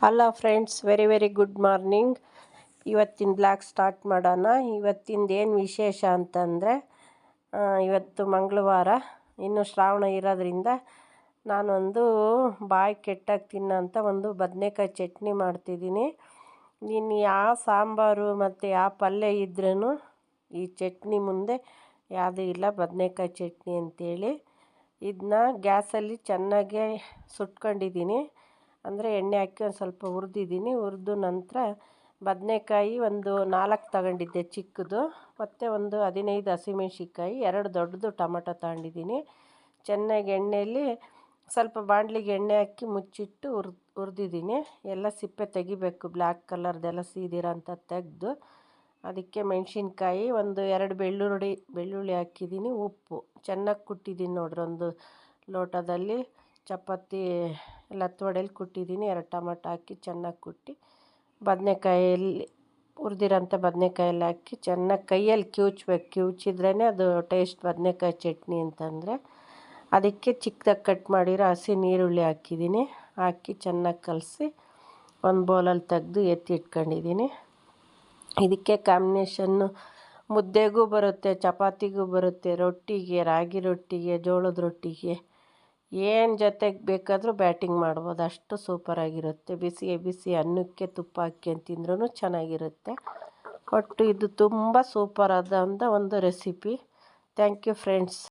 Hello friends, very good morning. ಇವತ್ತಿನ blog start ಮಾಡೋಣ. ಇವತ್ತಿಂದ ಏನು ವಿಶೇಷ ಅಂತಂದರೆ, ಇವತ್ತು ಮಂಗಳವಾರ, ಇನ್ನು ಶ್ರಾವಣ ಇರೋದ್ರಿಂದ ನಾನೊಂದು ಬಾಯಿ ಕೆಟ್ಟಾಗಿ ತಿನ್ನೋಂಥ ಒಂದು ಬದನೇಕಾಯಿ ಚಟ್ನಿ ಮಾಡ್ತಿದ್ದೀನಿ. ಇನ್ನು ಯಾವ ಸಾಂಬಾರು ಮತ್ತು ಯಾವ ಪಲ್ಯ ಇದ್ರೂ ಈ ಚಟ್ನಿ ಮುಂದೆ ಯಾವುದೂ ಇಲ್ಲ, ಬದನೇಕಾಯಿ ಚಟ್ನಿ ಅಂತೇಳಿ. ಇದನ್ನ ಗ್ಯಾಸಲ್ಲಿ ಚೆನ್ನಾಗಿ ಸುಟ್ಕೊಂಡಿದ್ದೀನಿ. ಅಂದರೆ ಎಣ್ಣೆ ಹಾಕಿ ಒಂದು ಸ್ವಲ್ಪ ಹುರಿದಿದ್ದೀನಿ. ಹುರಿದು ನಂತರ ಬದನೇಕಾಯಿ ಒಂದು 4 ತಗೊಂಡಿದ್ದೆ ಚಿಕ್ಕದು, ಮತ್ತು ಒಂದು 15 ಹಸಿಮೆಣ್ಸಿನ್ಕಾಯಿ, 2 ದೊಡ್ಡದು ಟೊಮಟೊ ತಗೊಂಡಿದ್ದೀನಿ. ಚೆನ್ನಾಗಿ ಎಣ್ಣೆಯಲ್ಲಿ ಸ್ವಲ್ಪ ಬಾಣಲಿಗೆ ಎಣ್ಣೆ ಹಾಕಿ ಮುಚ್ಚಿಟ್ಟು ಹುರಿದಿದ್ದೀನಿ. ಎಲ್ಲ ಸಿಪ್ಪೆ ತೆಗಿಬೇಕು, ಬ್ಲ್ಯಾಕ್ ಕಲರ್ದೆಲ್ಲ ಸೀದಿರೋಂಥ ತೆಗೆದು. ಅದಕ್ಕೆ ಮೆಣಸಿನ್ಕಾಯಿ, ಒಂದು 2 ಬೆಳ್ಳುಳ್ಳಿ ಹಾಕಿದ್ದೀನಿ, ಉಪ್ಪು ಚೆನ್ನಾಗಿ ಕುಟ್ಟಿದ್ದೀನಿ ನೋಡ್ರಿ. ಒಂದು ಲೋಟದಲ್ಲಿ ಚಪಾತಿ ಲತ್ತುವಡೆಯಲ್ಲಿ ಕುಟ್ಟಿದ್ದೀನಿ. 2 ಟೊಮಟೊ ಹಾಕಿ ಚೆನ್ನಾಗಿ ಕುಟ್ಟಿ ಬದನೇಕಾಯಲ್ಲಿ ಹುರಿದಿರೋಂಥ ಬದನೇಕಾಯಲ್ಲಿ ಹಾಕಿ ಚೆನ್ನಾಗಿ ಕೈಯಲ್ಲಿ ಕಿವುಚ್ಬೇಕು. ಕಿವುಚಿದ್ರೇ ಅದು ಟೇಸ್ಟ್ ಬದನೇಕಾಯಿ ಚಟ್ನಿ ಅಂತಂದರೆ. ಅದಕ್ಕೆ ಚಿಕ್ಕದಾಗಿ ಕಟ್ ಮಾಡಿರೋ ಹಸಿ ನೀರುಳ್ಳಿ ಹಾಕಿದ್ದೀನಿ. ಹಾಕಿ ಚೆನ್ನಾಗಿ ಕಲಸಿ ಒಂದು ಬೌಲಲ್ಲಿ ತೆಗೆದು ಎತ್ತಿ ಇಟ್ಕೊಂಡಿದ್ದೀನಿ. ಇದಕ್ಕೆ ಕಾಂಬಿನೇಷನ್ನು ಮುದ್ದೆಗೂ ಬರುತ್ತೆ, ಚಪಾತಿಗೂ ಬರುತ್ತೆ, ರೊಟ್ಟಿಗೆ, ರಾಗಿ ರೊಟ್ಟಿಗೆ, ಜೋಳದ ರೊಟ್ಟಿಗೆ, ಏನು ಜೊತೆಗೆ ಬೇಕಾದರೂ ಬ್ಯಾಟಿಂಗ್ ಮಾಡ್ಬೋದು. ಅಷ್ಟು ಸೂಪರಾಗಿರುತ್ತೆ. ಬಿಸಿ ಅನ್ನಕ್ಕೆ ತುಪ್ಪ ಹಾಕ್ಕೊಂಡು ತಿಂದ್ರೂ ಚೆನ್ನಾಗಿರುತ್ತೆ. ಒಟ್ಟು ಇದು ತುಂಬ ಸೂಪರಾದಂಥ ಒಂದು ರೆಸಿಪಿ. Thank you friends.